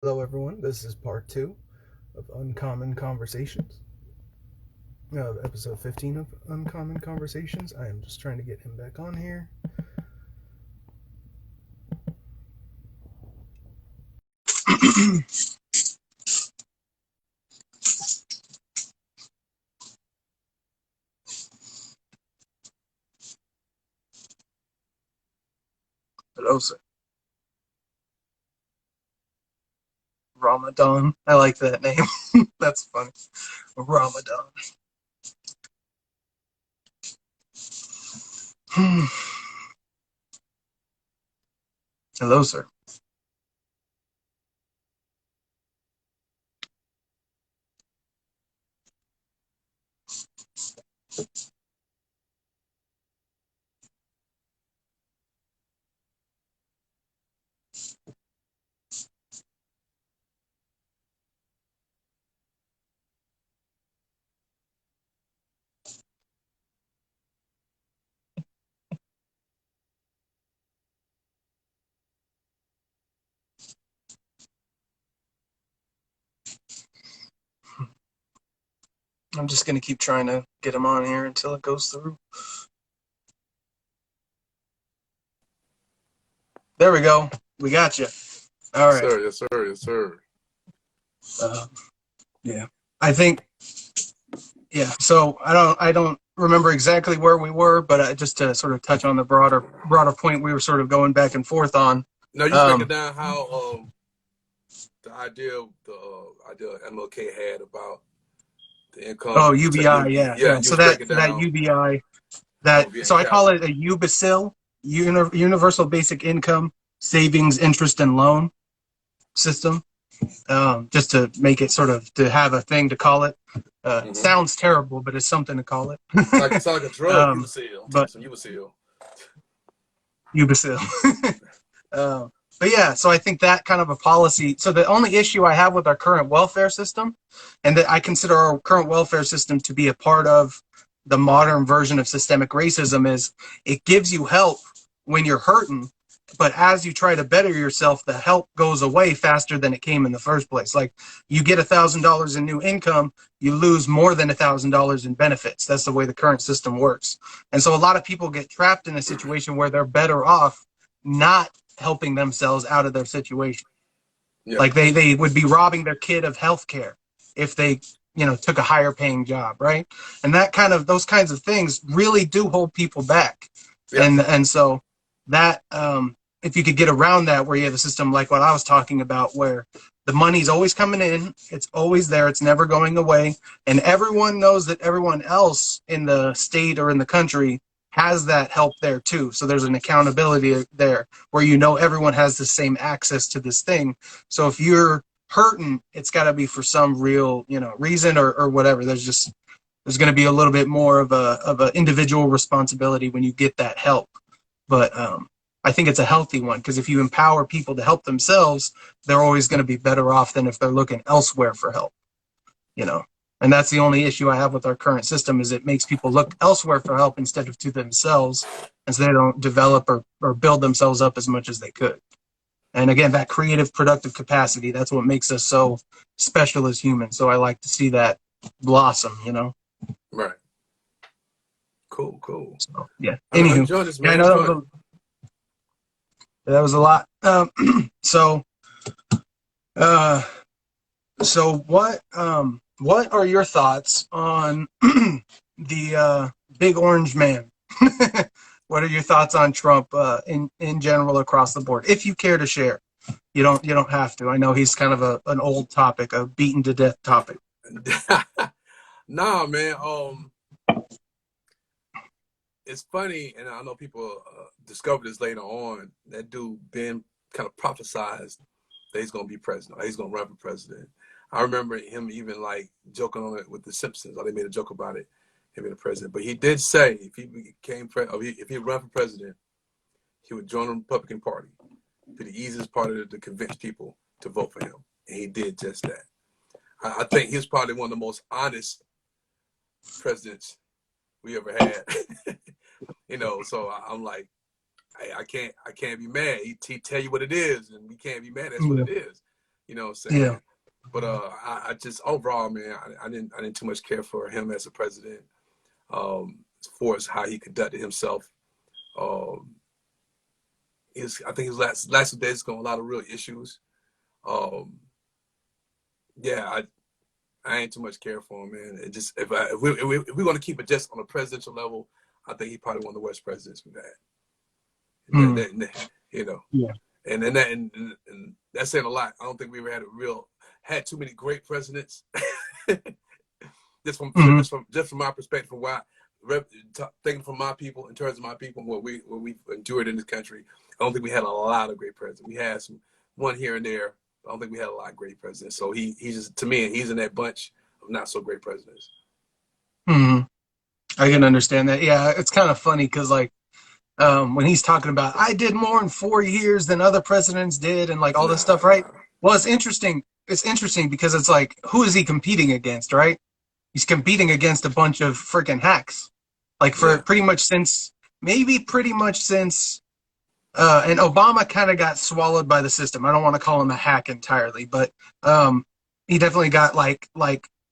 Hello, everyone. This is part two of Uncommon Conversations, episode 15 of Uncommon Conversations. I am just trying to get him back on here. Hello, sir. Ramadan. I like that name. That's funny. Ramadan. Hello, sir. I'm just going to keep trying to get him on here until it goes through. There we go. We got you. All Yes, right. sir. Yes, sir. Yes, sir. Uh, yeah. I think Yeah, so I don't remember exactly where we were, but just to sort of touch on the broader point we were sort of going back and forth on. Now you was breaking Um, down how the idea MLK had about the income oh, protecting UBI, you. yeah, Yeah, yeah. you So was that breaking that down UBI how that being so I call captive. it a UBISIL, Universal Basic Income Savings Interest and Loan System. Just to make it sort of to have a thing to call it. Mm-hmm. Sounds terrible, but it's something to call it. It's like a drug. You um, would see. I'm taking but some. You would see. UBISIL. Uh, but yeah, so I think that kind of a policy. So the only issue I have with our current welfare system, and that I consider our current welfare system to be a part of the modern version of systemic racism, is it gives you help when you're hurting, but as you try to better yourself, the help goes away faster than it came in the first place. Like you get $1,000 in new income, you lose more than $1,000 in benefits. That's the way the current system works. And so a lot of people get trapped in a situation where they're better off not helping themselves out of their situation. Yeah. Like they would be robbing their kid of health care if they, took a higher paying job, right? And those kinds of things really do hold people back. Yeah. And so that if you could get around that where you have a system like what I was talking about where the money's always coming in, it's always there, it's never going away, and everyone knows that everyone else in the state or in the country has that help there too. So there's an accountability there where everyone has the same access to this thing. So if you're hurting, it's got to be for some real, reason or whatever. There's going to be a little bit more of a individual responsibility when you get that help. But I think it's a healthy one because if you empower people to help themselves, they're always going to be better off than if they're looking elsewhere for help. You know, and that's the only issue I have with our current system is it makes people look elsewhere for help instead of to themselves, and so they don't develop or build themselves up as much as they could. And again, that creative, productive capacity, that's what makes us so special as humans. So I like to see that blossom. Right. Cool. Cool. So, yeah. I'm Anywho, enjoying this, yeah, I man. know Enjoying it. that was a lot. So, uh, so what are your thoughts on the big orange man? What are your thoughts on Trump in general across the board? If you care to share. You don't have to. I know he's kind of an old topic, a beaten to death topic. Nah, man. It's funny, and I know people discovered this later on. That dude Ben kind of prophesized that he's gonna be president. Or he's gonna run for president. I remember him even like joking on it with the Simpsons. Or they made a joke about it, him being the president. But he did say if he became if he ran for president, he would join the Republican Party. It'd be the easiest party to convince people to vote for him, and he did just that. I think he's probably one of the most honest presidents we ever had. So I'm like, I can't be mad. He tell you what it is, and we can't be mad. That's what Yeah. it is. You know what I'm Yeah. saying? But I just overall, man, I didn't too much care for him as a president. As far as how he conducted himself, um, I think his last 2 days got a lot of real issues. Um, yeah, I ain't too much care for him, man. It just if we're gonna keep it just on a presidential level, I think he probably one of the worst presidents we've had. Mm. You know, Yeah. and that's saying a lot. I don't think we ever had too many great presidents. Mm-hmm. Just from my perspective, from why thinking from my people in terms of my people, what we've endured in this country, I don't think we had a lot of great presidents. We had one here and there. I don't think we had a lot of great presidents. So he's just, to me, he's in that bunch of not so great presidents. Mm-hmm. I can understand that. Yeah, it's kind of funny because like when he's talking about I did more in 4 years than other presidents did, and like all this stuff, right? Nah. Well, it's interesting. It's interesting because it's like, who is he competing against, right? He's competing against a bunch of freaking hacks. Like for Yeah. pretty much since and Obama kind of got swallowed by the system. I don't want to call him a hack entirely, but he definitely got like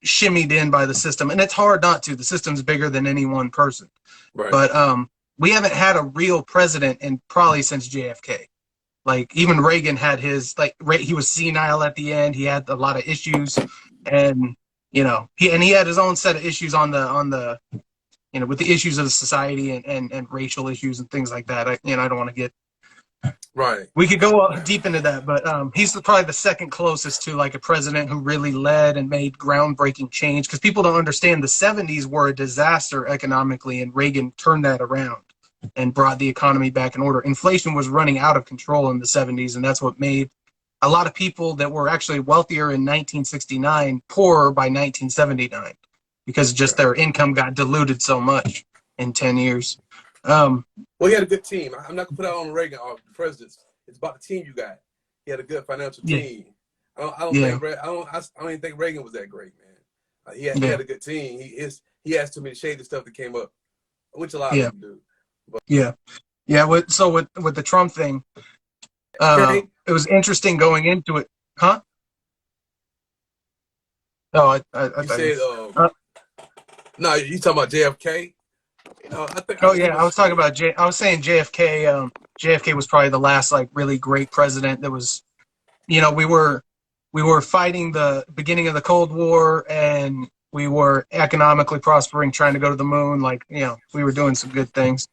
shimmied in by the system, and it's hard not to. The system's bigger than any one person. Right. But we haven't had a real president in probably since JFK. Like even Reagan had his he was senile at the end. He had a lot of issues, and he had his own set of issues on the with the issues of the society and racial issues and things like that. I don't want to get Right. we could go deep into that, but he's probably the second closest to like a president who really led and made groundbreaking change, because people don't understand the 70s were a disaster economically, and Reagan turned that around and brought the economy back in order. Inflation was running out of control in the 70s, and that's what made a lot of people that were actually wealthier in 1969 poorer by 1979, because just their income got diluted so much in 10 years. Well, he had a good team. I'm not gonna put out on Reagan or the presidents. It's about the team you got. He had a good financial Yeah. team. I don't Yeah. even think Reagan was that great, man. He Yeah. had a good team. He has too many shady stuff that came up, which a lot of Yeah. them do. But Yeah. With the Trump thing, okay, it was interesting going into it, huh? No, I you thought you. said Uh, no, you talking about JFK? I oh think he yeah, I was. was talking about I was saying JFK. JFK was probably the last like really great president that was. We were fighting the beginning of the Cold War, and we were economically prospering, trying to go to the moon. Like we were doing some good things.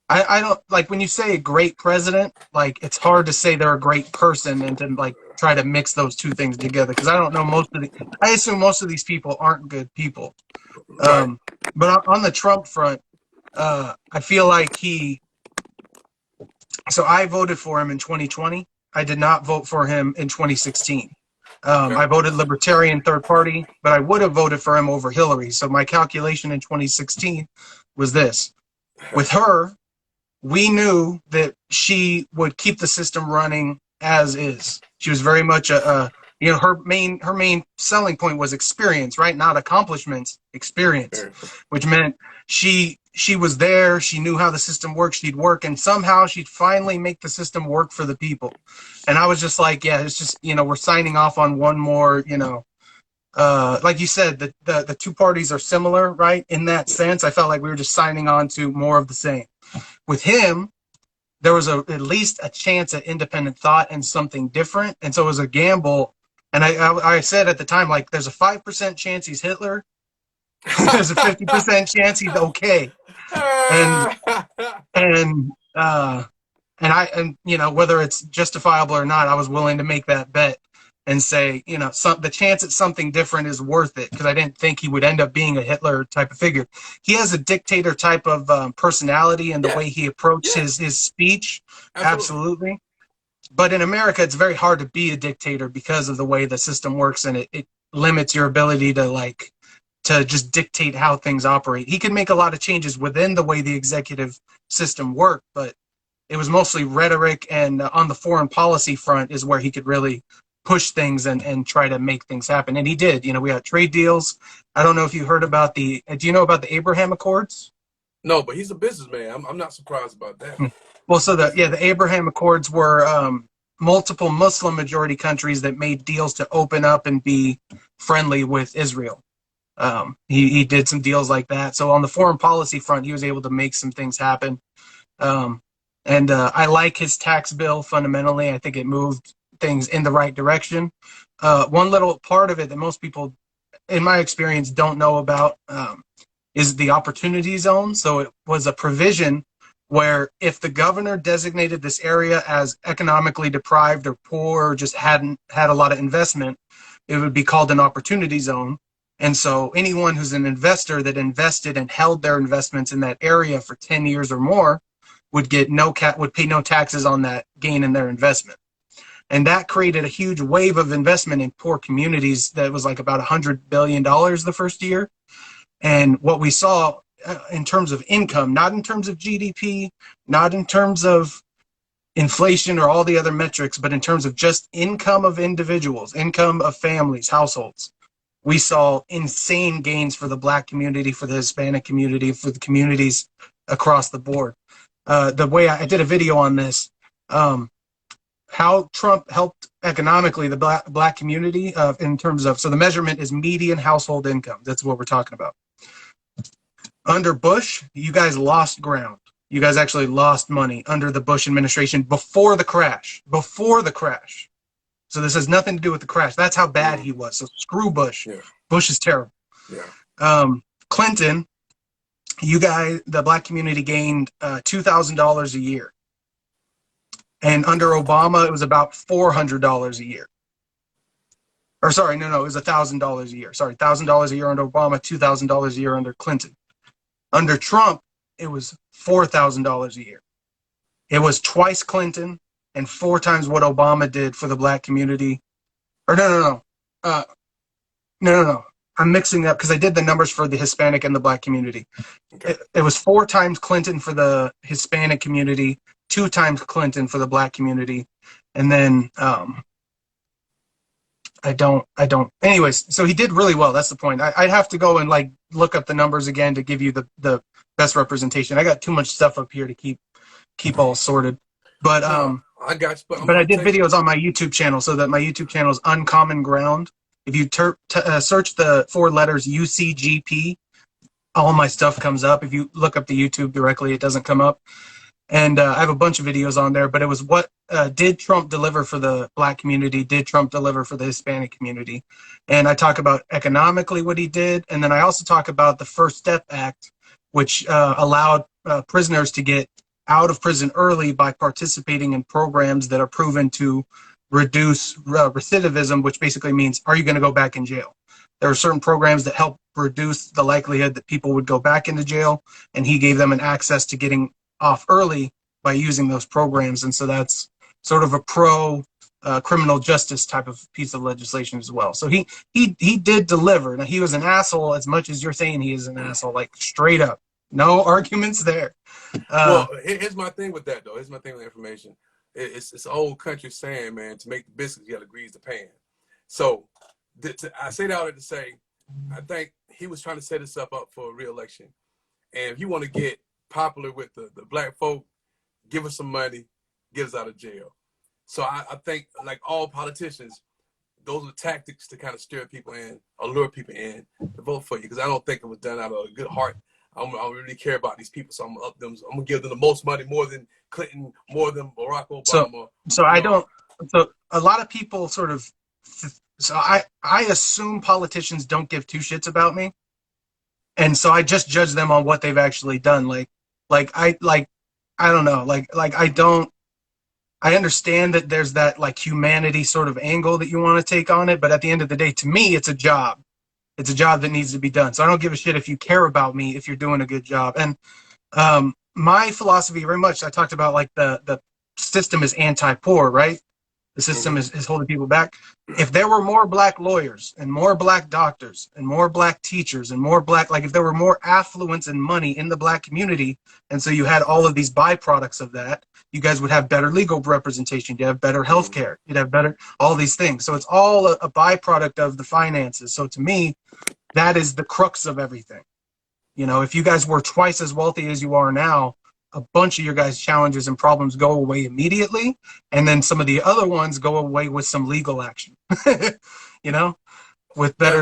I don't like when you say a great president, like it's hard to say they're a great person and to like try to mix those two things together, because I don't know I assume most of these people aren't good people. Right. But on the Trump front, I feel like so I voted for him in 2020. I did not vote for him in 2016. Okay. I voted Libertarian third party, but I would have voted for him over Hillary. So my calculation in 2016 was this: with her, we knew that she would keep the system running as is. She was very much her main selling point was experience, right? Not accomplishments, experience, which meant she was there. She knew how the system worked. She'd work, and somehow she'd finally make the system work for the people. And I was just like, yeah, it's just we're signing off on one more, like you said, the two parties are similar, right? In that sense, I felt like we were just signing on to more of the same. With him, there was at least a chance at independent thought and something different, and so it was a gamble. And I said at the time, like, there's a 5% chance he's Hitler, there's a 50% chance he's okay, and and whether it's justifiable or not, I was willing to make that bet and say, the chance at something different is worth it, because I didn't think he would end up being a Hitler type of figure. He has a dictator type of personality, and the way he approached his speech, absolutely. But in America, it's very hard to be a dictator because of the way the system works, and it limits your ability to just dictate how things operate. He can make a lot of changes within the way the executive system worked, but it was mostly rhetoric, and on the foreign policy front is where he could really push things and try to make things happen. And he did. We had trade deals. I don't know if you heard about do you know about the Abraham Accords? No, but he's a businessman. I'm not surprised about that. Well, so the Abraham Accords were multiple Muslim majority countries that made deals to open up and be friendly with Israel. He did some deals like that. So on the foreign policy front, he was able to make some things happen. And I like his tax bill fundamentally. I think it moved things in the right direction. One little part of it that most people, in my experience, don't know about is the opportunity zone. So it was a provision where if the governor designated this area as economically deprived or poor or just hadn't had a lot of investment, it would be called an opportunity zone. And so anyone who's an investor that invested and held their investments in that area for 10 years or more would get would pay no taxes on that gain in their investment. And that created a huge wave of investment in poor communities that was like about $100 billion the first year. And what we saw in terms of income, not in terms of GDP, not in terms of inflation or all the other metrics, but in terms of just income of individuals, income of families, households, we saw insane gains for the Black community, for the Hispanic community, for the communities across the board. The way I did a video on this, how Trump helped economically the black community in terms of, so the measurement is median household income. That's what we're talking about. Under Bush, you guys lost ground. You guys actually lost money under the Bush administration before the crash. Before the crash. So this has nothing to do with the crash. That's how bad he was. So screw Bush. Yeah. Bush is terrible. Yeah. Clinton, you guys, the black community gained $2,000 a year. And under Obama, it was about $400 a year. Or sorry, no, it was $1,000 a year. Sorry, $1,000 a year under Obama, $2,000 a year under Clinton. Under Trump, it was $4,000 a year. It was twice Clinton and 4 times what Obama did for the black community. Or no. I'm mixing up because I did the numbers for the Hispanic and the black community. Okay. It was 4 times Clinton for the Hispanic community, 2 times Clinton for the black community. And then I don't. Anyways, so he did really well. That's the point. I'd have to go and like look up the numbers again to give you the best representation. I got too much stuff up here to keep all sorted. But I got you. But I did videos on my YouTube channel, so that my YouTube channel is UnCommon Ground. If you search the 4 letters UCGP, all my stuff comes up. If you look up the YouTube directly, it doesn't come up. And I have a bunch of videos on there, but it was what did Trump deliver for the black community? Did Trump deliver for the Hispanic community? And I talk about economically what he did. And then I also talk about the First Step Act, which allowed prisoners to get out of prison early by participating in programs that are proven to reduce recidivism, which basically means, are you going to go back in jail? There are certain programs that help reduce the likelihood that people would go back into jail. And he gave them an access to getting off early by using those programs. And so that's sort of a criminal justice type of piece of legislation as well. So he did deliver. Now, he was an asshole as much as you're saying he is an asshole, like straight up. No arguments there. Well, here's my thing with that, though. Here's my thing with information. It's old country saying, man, to make the biscuits, you got to grease the pan. So I say that to say, I think he was trying to set himself up for a re-election. And if you want to get popular with the black folk, give us some money, get us out of jail. So I think, like all politicians, those are tactics to kind of steer people in, or lure people in to vote for you. Because I don't think it was done out of a good heart. I don't really care about these people, so I'm gonna give them the most money, more than Clinton, more than Barack Obama. So I don't. So a lot of people sort of. So I assume politicians don't give 2 shits about me, and so I just judge them on what they've actually done. I don't know. I don't. I understand that there's that like humanity sort of angle that you want to take on it, but at the end of the day, to me, it's a job. It's a job that needs to be done. So I don't give a shit if you care about me, if you're doing a good job. And my philosophy very much, I talked about like the system is anti-poor, right? The system is holding people back. If there were more black lawyers and more black doctors and more black teachers and more black, like if there were more affluence and money in the black community, and so you had all of these byproducts of that, you guys would have better legal representation. You'd have better health care. You'd have better, all these things. So it's all a byproduct of the finances. So to me, that is the crux of everything. You know, if you guys were twice as wealthy as you are now, a bunch of your guys' challenges and problems go away immediately, and then some of the other ones go away with some legal action. You know, with Yeah,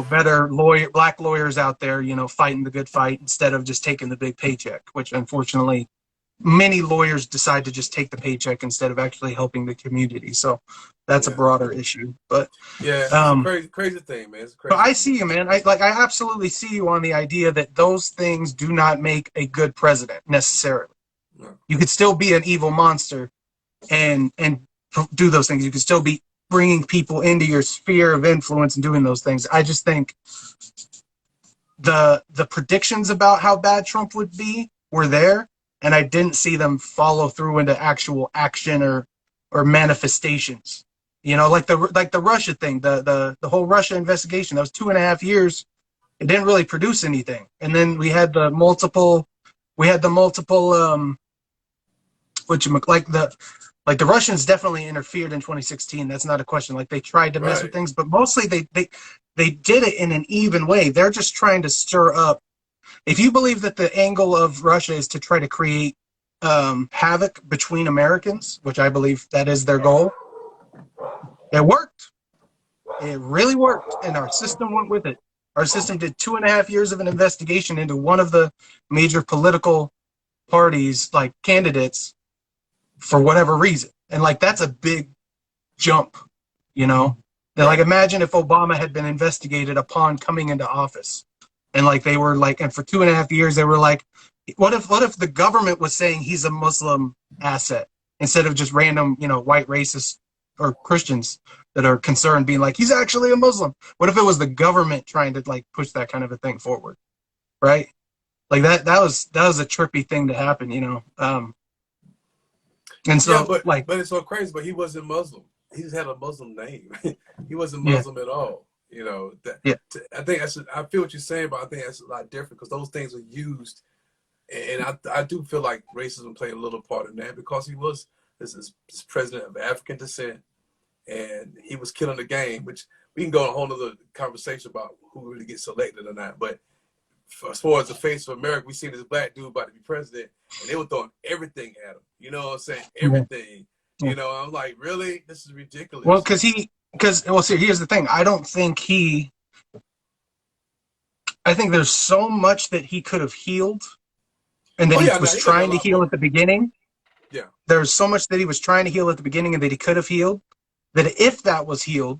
better, black lawyers out there, fighting the good fight instead of just taking the big paycheck, which unfortunately many lawyers decide to just take the paycheck instead of actually helping the community. So that's a yeah, broader issue. But yeah. It's a um, crazy thing, man. It's a but crazy I thing. see you, man. I absolutely see you on the idea that those things do not make a good president necessarily. No. You could still be an evil monster and do those things. You could still be bringing people into your sphere of influence and doing those things. I just think the predictions about how bad Trump would be were there, and I didn't see them follow through into actual action or manifestations. Like the Russia thing, the whole Russia investigation. That was 2.5 years. It didn't really produce anything, and then we had the multiple which like the Russians definitely interfered in 2016. That's not a question. Like they tried to mess with Right. things, but mostly they did it in an even way. They're just trying to stir up. If you believe that the angle of Russia is to try to create havoc between Americans, which I believe that is their goal, it worked. It really worked, and our system went with it. Our system did 2.5 years of an investigation into one of the major political parties, like candidates, for whatever reason. And like that's a big jump, you know. And like Right. imagine if Obama had been investigated upon coming into office. And like they were like, and for 2.5 years they were like, what if the government was saying he's a Muslim asset instead of just random, white racists or Christians that are concerned being like, he's actually a Muslim? What if it was the government trying to like push that kind of a thing forward? Right? Like that was a trippy thing to happen. And Yeah, so but like, but it's so crazy. But he wasn't Muslim. He just had a Muslim name. He wasn't yeah, Muslim at all. You know, yeah, I think I feel what you're saying, but I think that's a lot different because those things are used, and I do feel like racism played a little part in that because he was this president of African descent, and he was killing the game. Which we can go on a whole other conversation about who really gets selected or not, but as far as the face of America, we seen this black dude about to be president, and they were throwing everything at him. You know what I'm saying? yeah, Everything. yeah. I'm like, really? This is Well, ridiculous. see, here's the thing. I think there's so much that he could have healed and that Oh he yeah, no, was he could have done trying a to lot heal more. at the beginning. Yeah. There's so much that he was trying to heal at the beginning and that he could have healed, that if that was healed,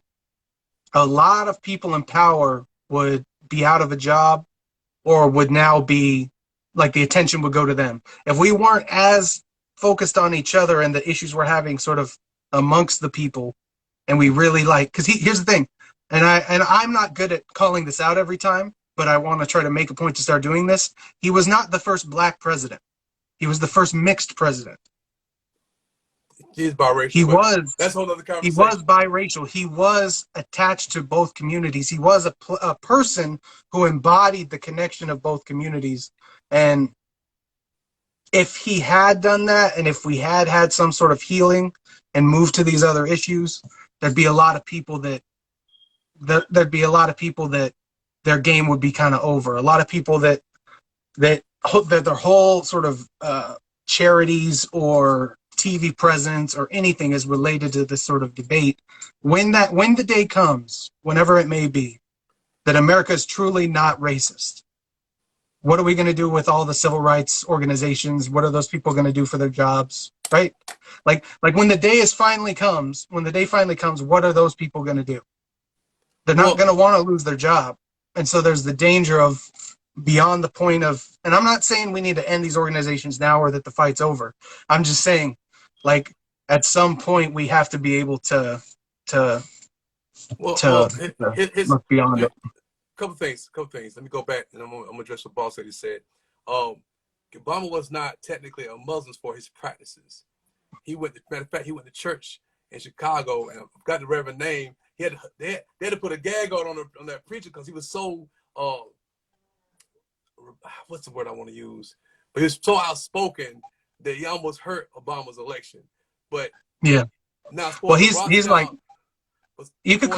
a lot of people in power would be out of a job or would now be like the attention would go to them. If we weren't as focused on each other and the issues we're having sort of amongst the people, and we really like, because here's the thing, and I'm not good at calling this out every time, but I want to try to make a point to start doing this. He was not the first black president. He was the first mixed president. He's He biracial, but was that's a whole other he was conversation. biracial. He was attached to both communities. He was a person who embodied the connection of both communities. And if he had done that, and if we had had some sort of healing and moved to these other issues, there'd be a lot of people that their game would be kind of over. A lot of people that their whole sort of charities or TV presence or anything is related to this sort of debate. When the day comes, whenever it may be, that America is truly not racist, what are we going to do with all the civil rights organizations? What are those people going to do for their jobs? Right? Like when the day finally comes, what are those people going to do? They're not Well, going to want to lose their job. And so there's the danger of beyond the point of, and I'm not saying we need to end these organizations now or that the fight's over. I'm just saying, like, at some point we have to be able to well, to, well. to His look beyond it. couple things. Let me go back and I'm gonna address what Boss Lady said. Um, Obama was not technically a Muslim for his practices. Matter of fact, he went to church in Chicago and I forgot the reverend name. They had to put a gag on that preacher because he was so what's the word I want to use? But he was so outspoken that he almost hurt Obama's election. But Yeah. now, as far Well, as the he's like, Rothschild, you could before,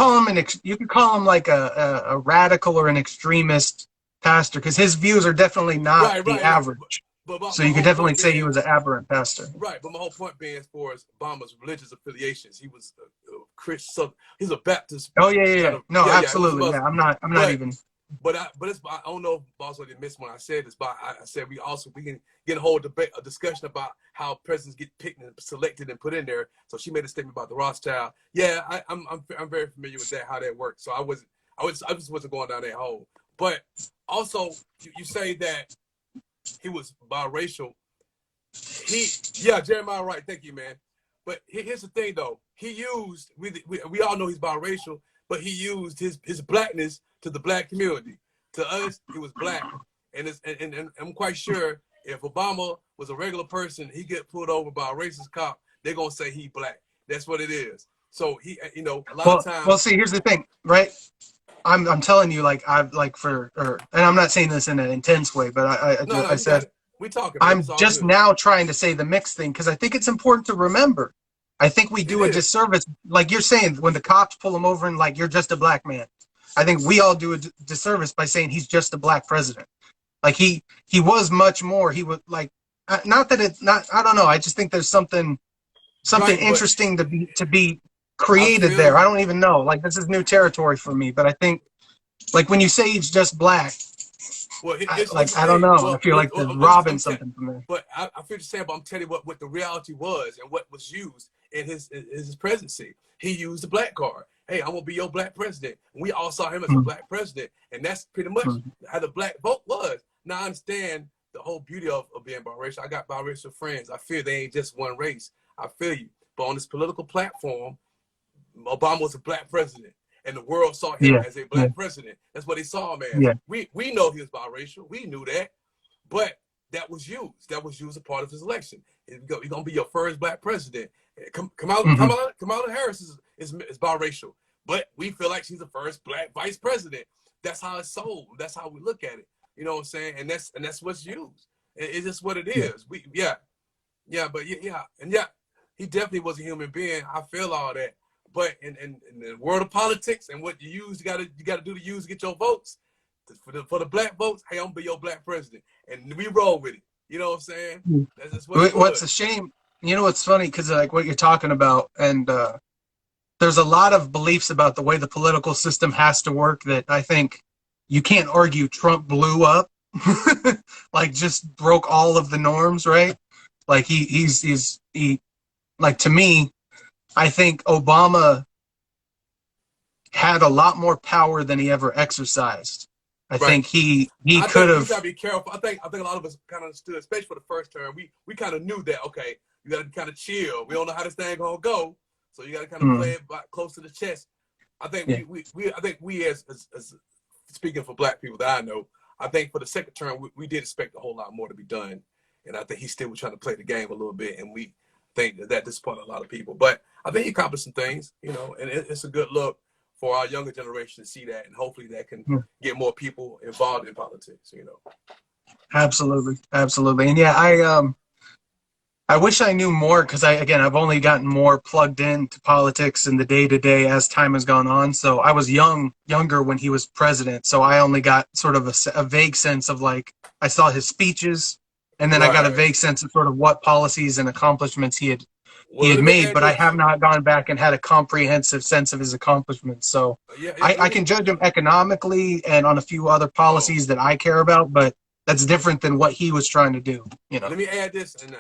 call him like a radical or an extremist pastor because his views are definitely not right, the right, right. average. but So my you could whole definitely point say he being, was an aberrant pastor. right, but my whole point being, as far as Obama's religious affiliations, he was a Christian. So he's a Baptist Oh yeah, yeah, kind yeah. of. No, Yeah, yeah. He was a absolutely. Yeah, Muslim, I'm not but even. I don't know if also didn't miss when I said this, but I said we can get a whole debate, a discussion about how presidents get picked and selected and put in there. So she made a statement about the Rothschild. Yeah, I'm very familiar with that, how that works. So I just wasn't going down that hole. But also, you say that he was biracial. Yeah, Jeremiah Wright. Thank you, man. But here's the thing, though. He used we all know he's biracial, but he used his blackness to the black community. To us, he was black, and I'm quite sure if Obama was a regular person, he get pulled over by a racist cop, they're gonna say he black. That's what it is. So he, a lot of Well, times. see, here's the thing, right? I'm telling you, like I've like and I'm not saying this in an intense way, but No, I you got said it. We talking, man. I'm It's all just good. now trying to say the mixed thing because I think it's important to remember. I think we It do a is disservice, like you're saying, when the cops pull him over and like you're just a black man. I think we all do a disservice by saying he's just a black president. Like he was much more. He was like not that it's not. I don't know. I just think there's something right, but interesting to be I created feel there. I you. don't even know. Like this is new territory for me. But I think like when you say he's just black, Well, here's the I don't thing. know. I Well, feel like there's robbing something from there. but I feel the same. But I'm telling you what the reality was and what was used in his presidency. He used the black card. Hey, I'm gonna be your black president. And we all saw him as a Mm-hmm. black president, and that's pretty much how the black vote was. Now I understand the whole beauty of being biracial. I got biracial friends. I feel they ain't just one race. I feel you. But on this political platform, Obama was a black president, and the world saw him Yeah, as a yeah, black president. That's what they saw him as. yeah. We know he was biracial. We knew that, but that was used. That was used as part of his election. He's gonna be your first black president. Mm-hmm. Kamala Harris is biracial, but we feel like she's the first black vice president. That's how it's sold. That's how we look at it. You know what I'm saying? And that's what's used. It's just what it Yeah. is. But he definitely was a human being. I feel all that. But in the world of politics and what you gotta do to use to get your votes, for the black votes, hey, I'm gonna be your black president, and we roll with it. You know what I'm saying? That's just what it What's a was. shame, you know, what's funny because like what you're talking about, and there's a lot of beliefs about the way the political system has to work that I think you can't argue Trump blew up, like just broke all of the norms, right? Like he like to me, I think Obama had a lot more power than he ever exercised. I Right. think he I could think you have. gotta be careful. I think a lot of us kind of understood, especially for the first term. We kind of knew that. Okay, you gotta kind of chill. We don't know how this thing gonna go, so you gotta kind of play it close to the chest. I think Yeah. I think we as speaking for black people that I know, I think for the second term we did expect a whole lot more to be done, and I think he still was trying to play the game a little bit, and we think that disappointed a lot of people. But I think he accomplished some things, and it's a good look for our younger generation to see that, and hopefully that can get more people involved in politics. Absolutely, absolutely, and yeah, I wish I knew more because I've only gotten more plugged into politics and the day to day as time has gone on. So I was younger when he was president, so I only got sort of a vague sense of like I saw his speeches, and then I got a Right. vague sense of sort of what policies and accomplishments he Well, had let me made, add but I this have too. not gone back and had a comprehensive sense of his accomplishments. So Yeah. I can judge him economically and on a few other Oh, policies that I care about, but that's different than what he was trying to do, you know. let me add this, and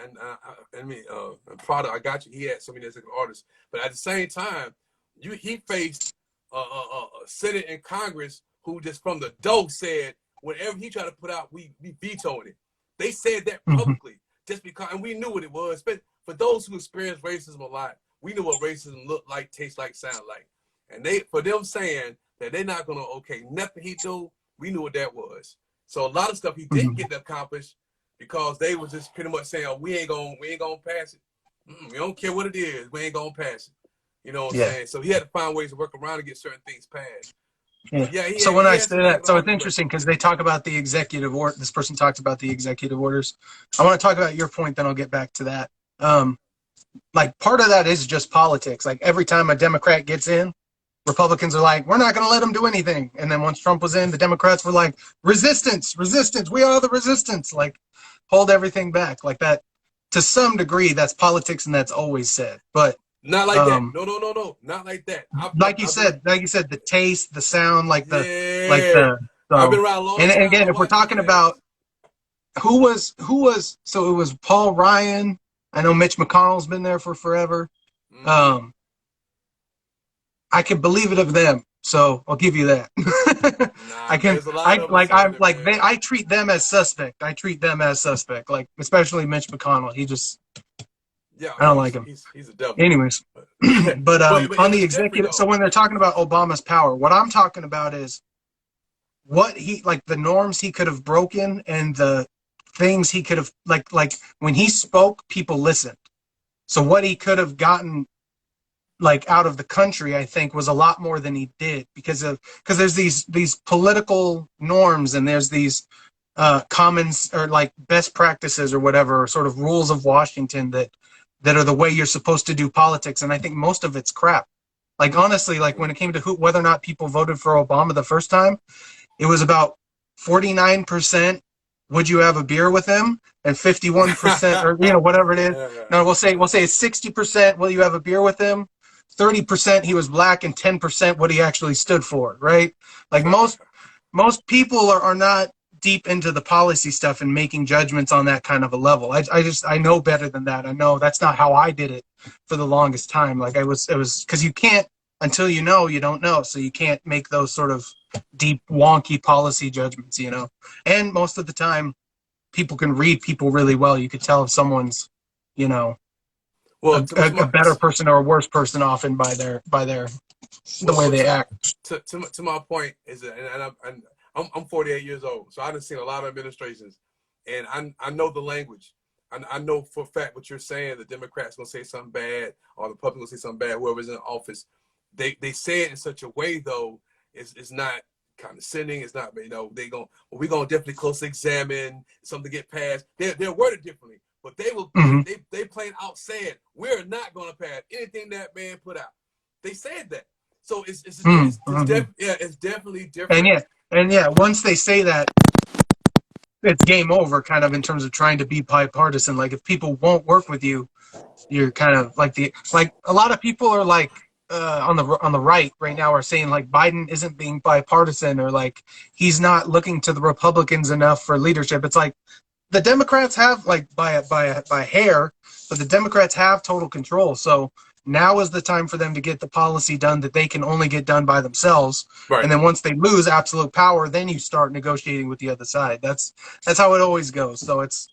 Prada, I got you. He had so many different artists, but at the same time, he faced a Senate and Congress who just from the dough said whatever he tried to put out, we vetoed it. They said that Mm-hmm. publicly just because, and we knew what it was. But for those who experienced racism a lot, we knew what racism looked like, tastes like, sound like, and for them saying that they're not gonna okay nothing he do, we knew what that was. So a lot of stuff he didn't Mm-hmm. get accomplished because they was just pretty much saying, oh, we ain't gonna pass it. We don't care what it is, we ain't gonna pass it. You know what I'm Yeah. saying? So he had to find ways to work around to get certain things passed. Yeah. But yeah, So when he I had say some that, negative so it's arguments, but interesting because they talk about the executive order. This person talks about the executive orders. I want to talk about your point, then I'll get back to that. Like part of that is just politics. Like every time a Democrat gets in, Republicans are like, we're not going to let him do anything. And then once Trump was in, the Democrats were like, resistance, resistance. We are the resistance. Like hold everything back like that. To some degree, that's politics, and that's always said. But not like that. No, not like that. I've been, like you said, the taste, the sound, like yeah. the I've been so. around a long And time. again, I if we're watch these talking about things. who was so it was Paul Ryan. I know Mitch McConnell's been there for forever. Mm-hmm. Um, I can believe it of them, so I'll give you that. Nah, I man, can. there's a lot of us on I'm it, like man. I treat them as suspect. I treat them as suspect. Like especially Mitch McConnell. He just Yeah, I don't like him. he's a devil. Anyways, But but but on the it's different executive, so though. when they're talking about Obama's power, what I'm talking about is what he like the norms he could have broken and the things he could have like when he spoke, people listened. So what he could have gotten like out of the country, I think, was a lot more than he did because there's these political norms and there's these commons or like best practices or whatever, or sort of rules of Washington that are the way you're supposed to do politics. And I think most of it's crap. Like honestly, like when it came to whether or not people voted for Obama the first time, it was about 49%. Would you have a beer with him? And 51%, or whatever it is. No, we'll say it's 60%. Will you have a beer with him? 30% he was black, and 10% what he actually stood for. Right? Like most people are not deep into the policy stuff and making judgments on that kind of a level. I know better than that. I know that's not how I did it for the longest time. Like it was because you can't until you know you don't know, so you can't make those sort of deep wonky policy judgments. And most of the time people can read people really well. You could tell if someone's you know well, a better person or a worse person often by their the way they to, act. to my point is that, and I'm 48 years old, so I've seen a lot of administrations, and I know the language. I know for a fact what you're saying. The Democrats gonna say something bad, or the Republicans gonna say something bad. Whoever's in office, they say it in such a way though, it's not condescending. It's not we're gonna definitely closely examine something to get passed. They're worded differently, but Mm-hmm. they plain out saying we're not gonna pass anything that man put out. They said that. So Mm-hmm. it's definitely And different. yeah, once they say that, it's game over, kind of in terms of trying to be bipartisan. Like if people won't work with you, you're kind of like a lot of people are like on the right now are saying like Biden isn't being bipartisan or like he's not looking to the Republicans enough for leadership. It's like the Democrats have like by hair, but the Democrats have total control. So now is the time for them to get the policy done that they can only get done by themselves. Right. And then once they lose absolute power, then you start negotiating with the other side. That's how it always goes. So it's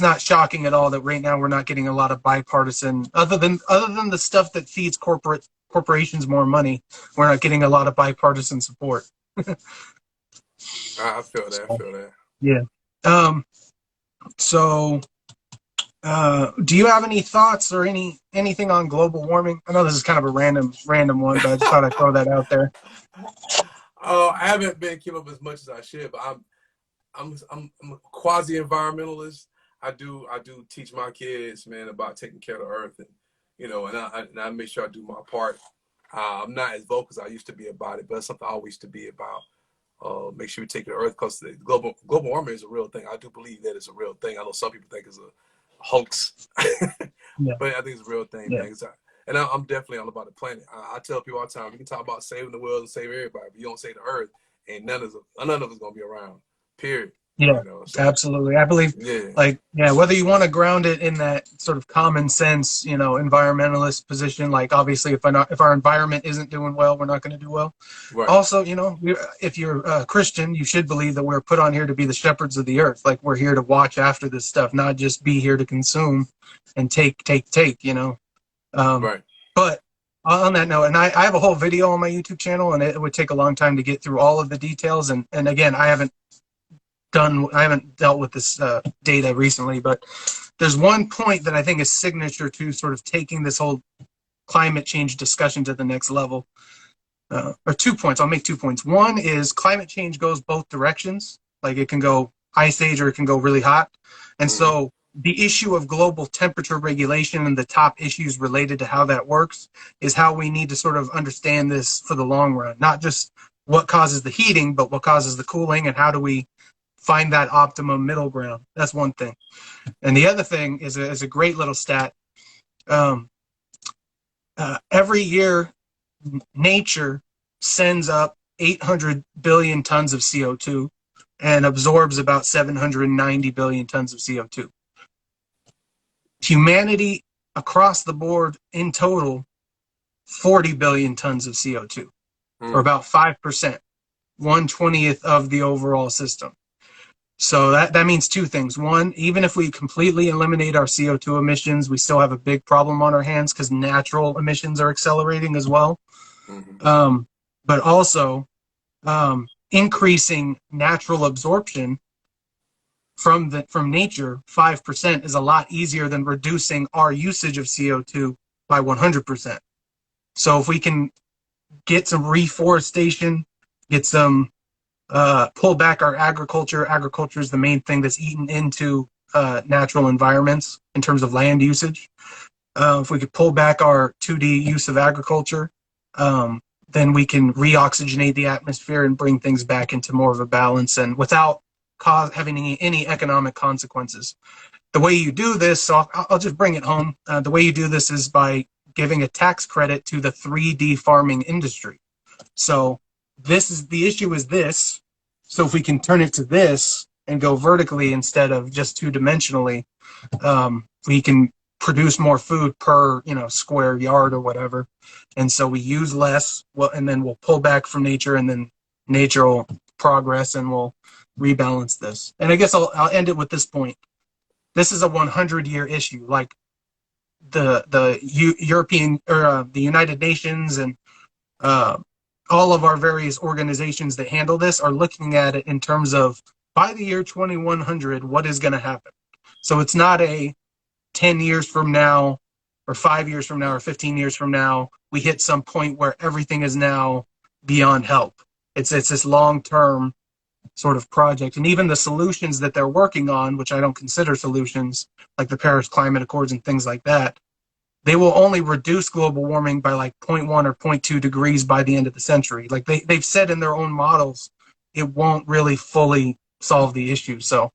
not shocking at all that right now we're not getting a lot of bipartisan other than the stuff that feeds corporations more money. We're not getting a lot of bipartisan support. I feel that. I feel that. Yeah. Um, So, do you have any thoughts or anything on global warming? I know this is kind of a random one, but I just thought I'd throw that out there. Oh, I haven't been keeping up as much as I should, but I'm a quasi environmentalist. I do teach my kids, man, about taking care of the earth, and I make sure I do my part. I'm not as vocal as I used to be about it, but it's something I always used to be about. Make sure we take care of the earth because the global warming is a real thing. I do believe that it's a real thing. I know some people think it's a hoax, Yeah, but I think it's a real thing, yeah, man. And I'm definitely all about the planet. I tell people all the time, we can talk about saving the world and save everybody, but you don't save the earth, and none of us gonna be around. Period. yeah, So absolutely. I believe, yeah, like, yeah, whether you want to ground it in that sort of common sense, environmentalist position, like obviously if our environment isn't doing well, we're not going to do well. right, Also, if you're a Christian, you should believe that we're put on here to be the shepherds of the earth. Like we're here to watch after this stuff, not just be here to consume and take. Um, right. but on that note, and I have a whole video on my YouTube channel, and it would take a long time to get through all of the details. And again, I haven't dealt with this data recently, but there's one point that I think is signature to sort of taking this whole climate change discussion to the next level. Or 2 points. I'll make 2 points. One is climate change goes both directions. Like it can go ice age or it can go really hot. And Mm-hmm. so the issue of global temperature regulation and the top issues related to how that works is how we need to sort of understand this for the long run, not just what causes the heating, but what causes the cooling and how do we find that optimum middle ground. That's one thing. And the other thing is a great little stat. Um, every year, nature sends up 800 billion tons of CO2 and absorbs about 790 billion tons of CO2. Humanity across the board in total, 40 billion tons of CO2, or about 5%, 1/20th of the overall system. So that means two things. One, even if we completely eliminate our CO2 emissions, we still have a big problem on our hands because natural emissions are accelerating as well. But also, increasing natural absorption from nature 5% is a lot easier than reducing our usage of CO2 by 100%. So if we can get some reforestation, get some pull back our agriculture. Agriculture is the main thing that's eaten into natural environments in terms of land usage. If we could pull back our 2D use of agriculture, then we can reoxygenate the atmosphere and bring things back into more of a balance and without having any economic consequences. The way you do this, so I'll just bring it home. The way you do this is by giving a tax credit to the 3D farming industry. So the issue is this. So if we can turn it to this and go vertically instead of just two-dimensionally, we can produce more food per square yard or whatever. And so we use less, and then we'll pull back from nature, and then nature will progress and we'll rebalance this. And I guess I'll end it with this point. This is a 100-year issue. Like the European or the United Nations and all of our various organizations that handle this are looking at it in terms of by the year 2100, what is going to happen? So it's not a 10 years from now or 5 years from now or 15 years from now, we hit some point where everything is now beyond help. It's this long-term sort of project. And even the solutions that they're working on, which I don't consider solutions, like the Paris Climate Accords and things like that, they will only reduce global warming by like 0.1 or 0.2 degrees by the end of the century. Like they've said in their own models, it won't really fully solve the issue. So,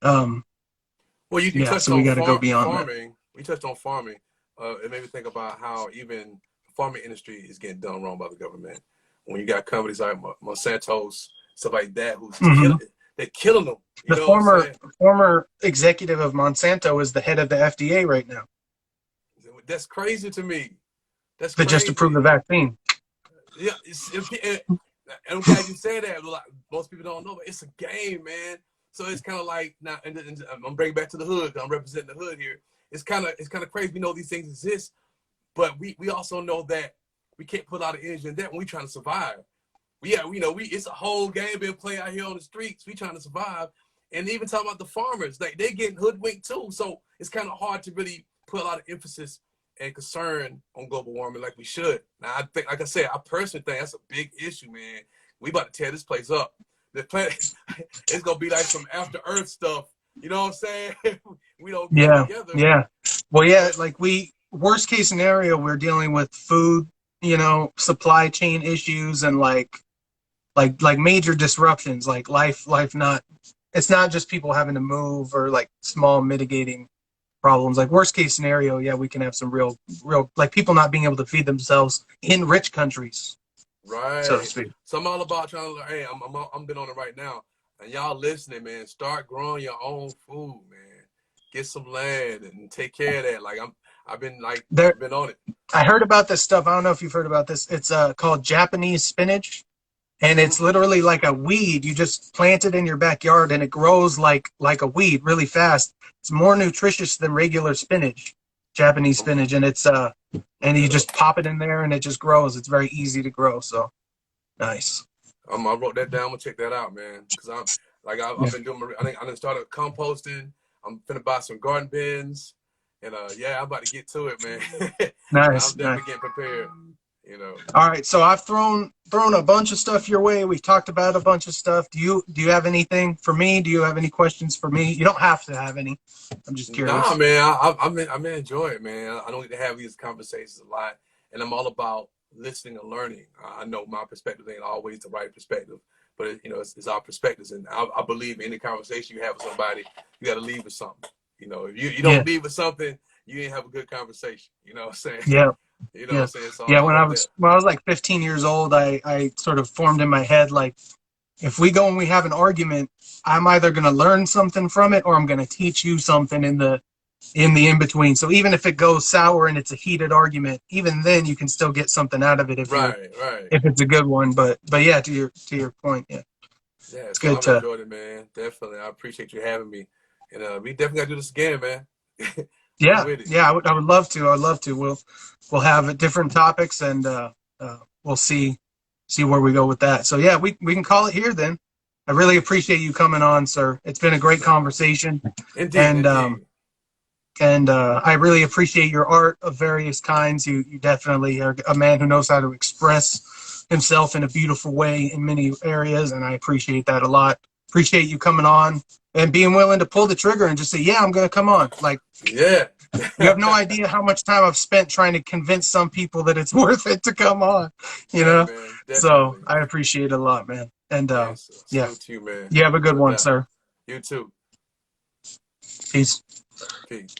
well, you touched so we on got to go beyond farming. We touched on farming. It made me think about how even the farming industry is getting done wrong by the government. When you got companies like Monsanto's, stuff like that, who's that. they're killing them. You The know what I'm saying? former executive of Monsanto is the head of the FDA right now. That's crazy to me. That's That just approved the vaccine. Yeah, I'm glad you said that. Like, most people don't know, but it's a game, man. So it's kind of like now, and I'm bringing back to the hood. I'm representing the hood here. It's kind of crazy. We know these things exist, but we also know that we can't put a lot of energy in that when we're trying to survive. It's a whole game being played out here on the streets. We trying to survive, and even talking about the farmers, like they're getting hoodwinked too. So it's kind of hard to really put a lot of emphasis and concern on global warming like we should. Now, I think, like I said, I personally think that's a big issue, man. We about to tear this place up. The planet, it's gonna be like some after Earth stuff. You know what I'm saying? We don't get it together. Yeah. Well, yeah, like worst case scenario, we're dealing with food, supply chain issues and like major disruptions, like life not. It's not just people having to move or like small mitigating problems. Like worst case scenario, yeah, we can have some real like people not being able to feed themselves in rich countries, right? So to speak. So I'm all about trying to. Hey, I'm been on it right now, and y'all listening, man. Start growing your own food, man. Get some land and take care of that. Like I've been on it. I heard about this stuff. I don't know if you've heard about this. It's called Japanese spinach. And it's literally like a weed. You just plant it in your backyard and it grows like a weed really fast. It's more nutritious than regular spinach, Japanese spinach. And it's and you just pop it in there and it just grows. It's very easy to grow. So nice. I wrote that down. I'm gonna check that out, man. Cause I've been doing. I done started composting. I'm finna buy some garden bins, and I'm about to get to it, man. Nice. I'm definitely getting prepared. All right, so I've thrown a bunch of stuff your way. We've talked about a bunch of stuff. Do you have anything for me? Do you have any questions for me? You don't have to have any. I'm just curious. Nah, man, I'm enjoy it, man. I don't get to have these conversations a lot, and I'm all about listening and learning. I know my perspective ain't always the right perspective, but it's our perspectives. And I believe any conversation you have with somebody, you got to leave with something. If you Yeah. don't leave with something, you ain't have a good conversation. You know what I'm saying? Yeah. You know what Yeah. I'm saying? So Yeah. I hope that. When I was like 15 years old, I sort of formed in my head, like, if we go and we have an argument, I'm either going to learn something from it or I'm going to teach you something in the in between. So even if it goes sour and it's a heated argument, even then you can still get something out of it Right. if it's a good one. But yeah, to your point, yeah, Yeah. it's So good I've to. enjoyed it, man. Definitely. I appreciate you having me. And we definitely got to do this again, man. I'm Yeah, with it. yeah, I would love to. I'd love to. We'll have different topics and we'll see where we go with that. So yeah, we can call it here then. I really appreciate you coming on, sir. It's been a great Nah. conversation, Indeed. and Indeed. I really appreciate your art of various kinds. You definitely are a man who knows how to express himself in a beautiful way in many areas, and I appreciate that a lot. Appreciate you coming on and being willing to pull the trigger and just say, "Yeah, I'm going to come on." Like, Yeah. you have no idea how much time I've spent trying to convince some people that it's worth it to come on, you Hey, know? man. So Definitely. I appreciate it a lot, man. And Hey, yeah, salute to you, man. you have a good No one, doubt. sir. You too. Peace. Peace.